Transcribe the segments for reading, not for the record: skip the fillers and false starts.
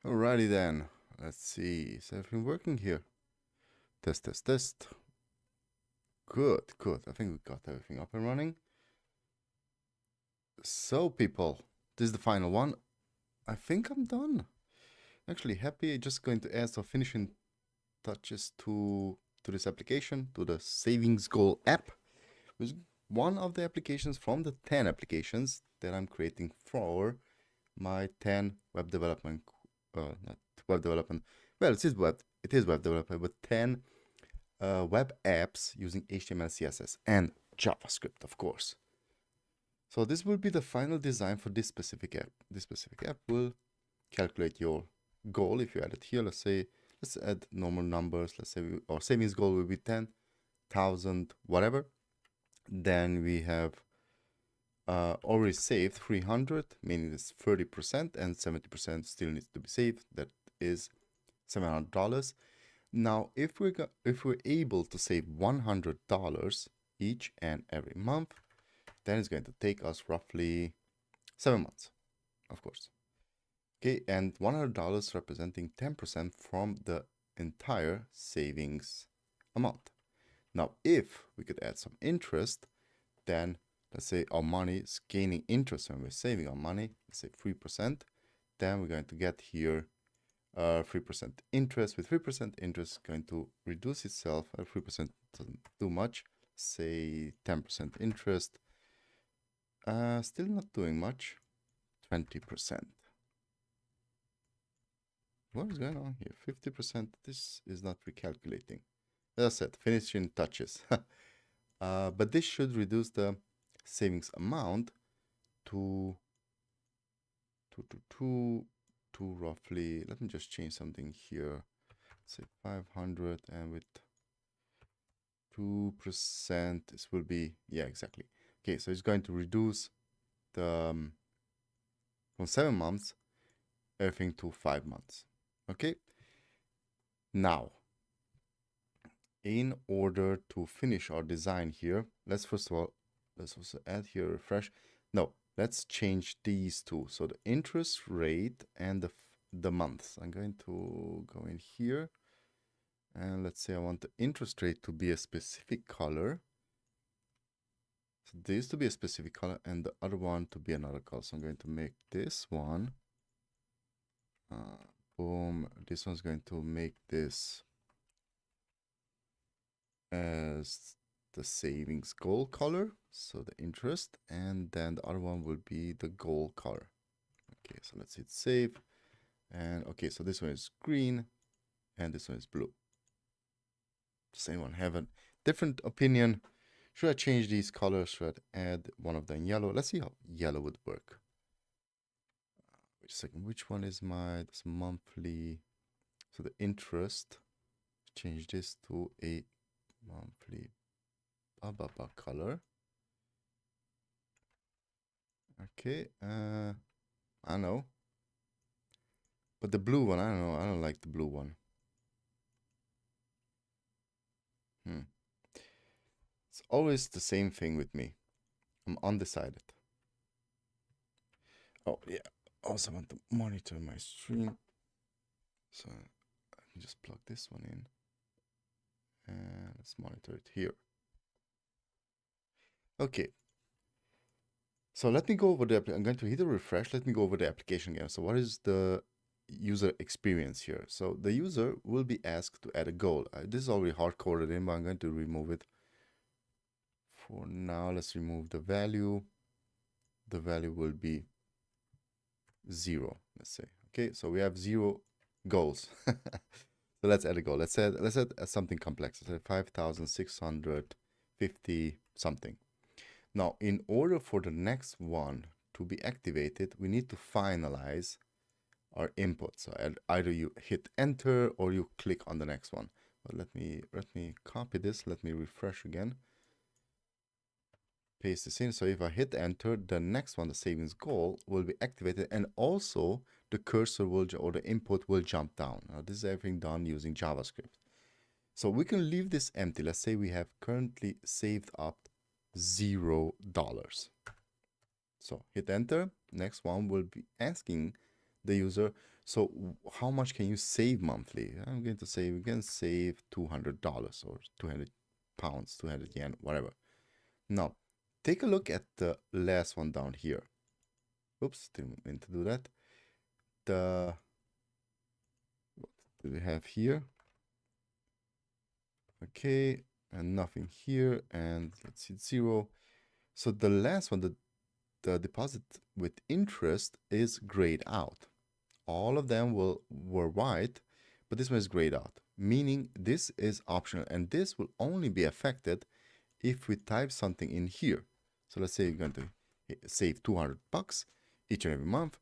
Alrighty then. Let's see. Is everything working here? Test, test, test. Good, good. I think we got everything up and running. So, people, this is the final one. I think I'm done. Actually, happy. Just going to add some finishing touches to this application, to the savings goal app, which is one of the applications from the 10 applications that I'm creating for my 10 web development, not web development. Well, it is web development, but 10 web apps using HTML, CSS, and JavaScript, of course. So this will be the final design for this specific app. This specific app will calculate your goal. If you add it here, let's add normal numbers. Let's say our savings goal will be 10,000 whatever. Then we have already saved 300, meaning it's 30%, and 70% still needs to be saved. That is $700. Now, if we're able to save $100 each and every month, then it's going to take us roughly 7 months, of course. Okay, and $100 representing 10% from the entire savings amount. Now, if we could add some interest, then let's say our money is gaining interest when we're saving our money, let's say 3%, then we're going to get here 3% interest. With 3% interest going to reduce itself. 3% doesn't do much. Say 10% interest. Still not doing much. 20%. What is going on here? 50%. This is not recalculating. As I said, finishing touches. But this should reduce the savings amount to roughly, let me just change something here. Say 500, and with 2%, this will be, yeah, exactly. Okay, so it's going to reduce the, from 7 months, everything to 5 months. Okay. Now, in order to finish our design here, let's also add here refresh. No, let's change these two. So the interest rate and the months. I'm going to go in here, and let's say I want the interest rate to be a specific color. So this to be a specific color and the other one to be another color. So I'm going to make this one, boom, this one's going to make this as the savings goal color, so the interest, and then the other one will be the goal color. Okay, so let's hit save, and okay, so this one is green and this one is blue. Does anyone have a different opinion? Should I change these colors? Should I add one of them in yellow? Let's see how yellow would work. Wait a second, which one is this monthly? So the interest, change this to a monthly color. Okay, I know. But the blue one, I don't know. I don't like the blue one. It's always the same thing with me. I'm undecided. Oh, yeah. Also want to monitor my stream. So let me just plug this one in. And let's monitor it here. Okay. So let me go over I'm going to hit a refresh. Let me go over the application again. So what is the user experience here? So the user will be asked to add a goal. This is already hard-coded in, but I'm going to remove it. For now, let's remove the value. The value will be 0, let's say. Okay, so we have 0 goals. So let's add a goal. Let's add something complex. Let's say 5,650 something. Now, in order for the next one to be activated, we need to finalize our input. So either you hit enter or you click on the next one. But let me copy this. Let me refresh again. Paste this in. So if I hit enter, the next one, the savings goal, will be activated, and also the cursor will, or the input will jump down. Now, this is everything done using JavaScript. So we can leave this empty. Let's say we have currently saved up $0. So hit enter. Next one will be asking the user. So how much can you save monthly? I'm going to say we can save $200 or 200 pounds, 200 yen, whatever. Now, take a look at the last one down here. Oops, didn't mean to do that. What do we have here? Okay, and nothing here, and let's see, 0. So the last one, the deposit with interest is grayed out. All of them were white, but this one is grayed out, meaning this is optional, and this will only be affected if we type something in here. So let's say you're going to save 200 bucks each and every month,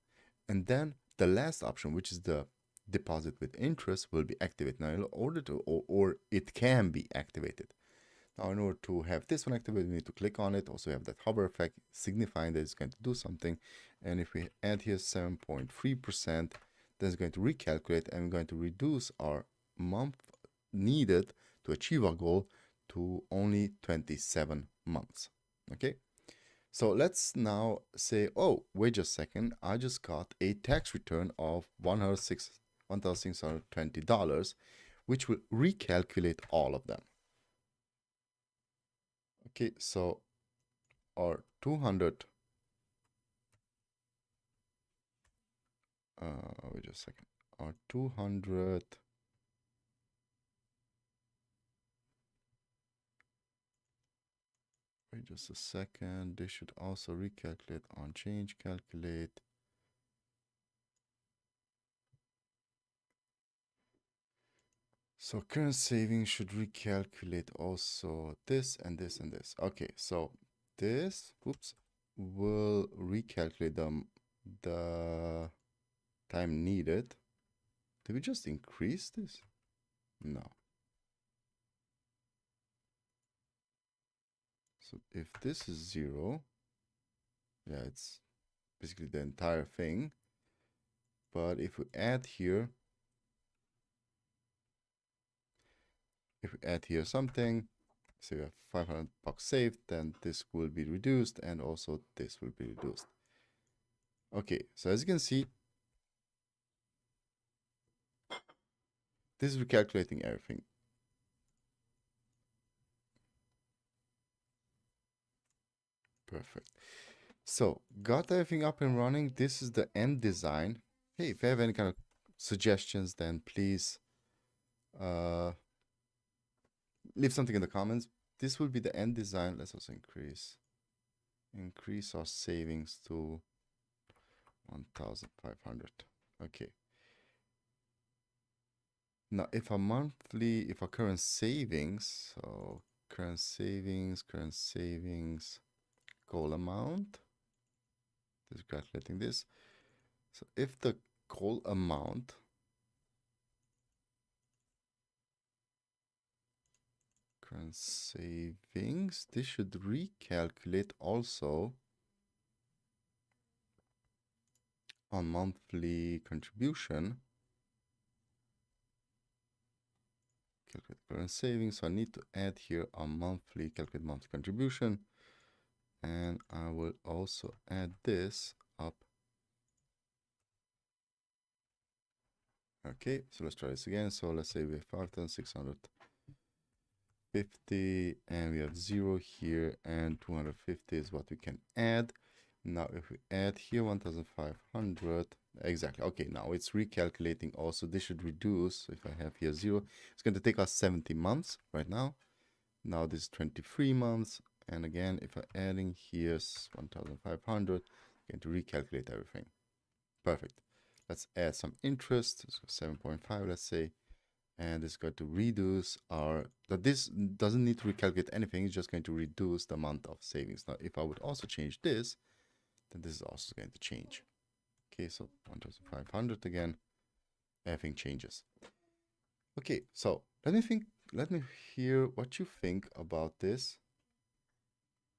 and then the last option, which is the deposit with interest, will be activated. Now, in order to, or it can be activated. Now, in order to have this one activated, we need to click on it. Also, we have that hover effect signifying that it's going to do something. And if we add here 7.3%, then it's going to recalculate, and we're going to reduce our month needed to achieve our goal to only 27 months. Okay, so let's now say, oh, wait just a second, I just got a tax return of $1,620, which will recalculate all of them. Okay, so our 200, wait just a second, our 200, wait just a second, this should also recalculate on change, calculate. So current savings should recalculate also this and this and this. Okay, so this, oops, will recalculate the time needed. Did we just increase this? No. So if this is 0, yeah, it's basically the entire thing. But if we add here, something, so we have 500 bucks saved, then this will be reduced, and also this will be reduced. Okay, so as you can see, this is recalculating everything. Perfect. So got everything up and running. This is the end design. Hey, if you have any kind of suggestions, then please leave something in the comments. This will be the end design. Let's also increase our savings to 1,500. Okay. Now, if our current savings, so current savings, goal amount, just calculating this. So if the goal amount current savings, this should recalculate also on monthly contribution. Calculate current savings. So I need to add here a monthly, calculate monthly contribution. And I will also add this up. Okay, so let's try this again. So let's say we have 5,650 and we have 0 here, and 250 is what we can add. Now if we add here 1,500, exactly, okay, now it's recalculating also. This should reduce. So if I have here 0, it's going to take us 70 months right now. Now this is 23 months, and again, if I'm adding here's 1,500, going to recalculate everything. Perfect. Let's add some interest, so 7.5, let's say, and it's going to reduce this doesn't need to recalculate anything, it's just going to reduce the amount of savings. Now, if I would also change this, then this is also going to change. Okay, so 1,500 again, everything changes. Okay, so let me hear what you think about this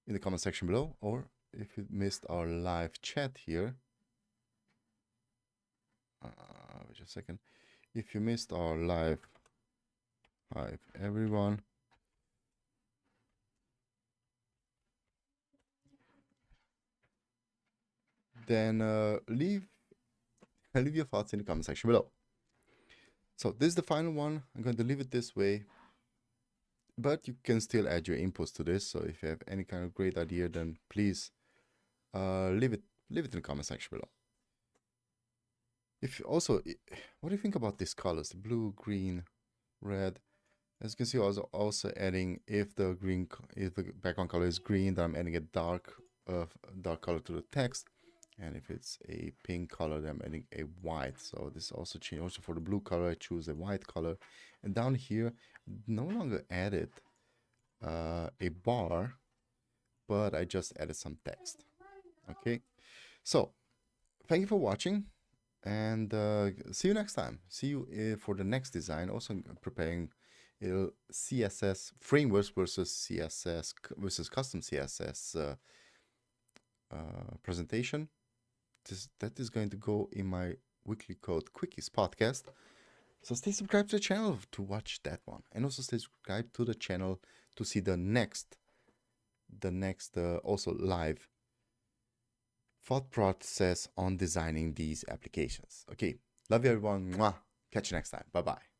in the comment section below, or if you missed our live chat here, wait a second. If you missed our live, hi everyone. Then leave and leave your thoughts in the comment section below. So this is the final one. I'm going to leave it this way, but you can still add your inputs to this. So if you have any kind of great idea, then please leave it in the comment section below. If also, what do you think about these colors? The blue, green, red. As you can see, also adding, if the background color is green, then I'm adding a dark color to the text, and if it's a pink color, then I'm adding a white. So this also changed. Also for the blue color, I choose a white color, and down here, no longer added a bar, but I just added some text. Okay, so thank you for watching, and see you next time. See you for the next design. Also preparing CSS frameworks versus CSS versus custom CSS presentation. That is going to go in my weekly code quickies podcast. So stay subscribed to the channel to watch that one, and also stay subscribed to the channel to see the next also live thought process on designing these applications. Okay, love you everyone. Mwah. Catch you next time. Bye bye.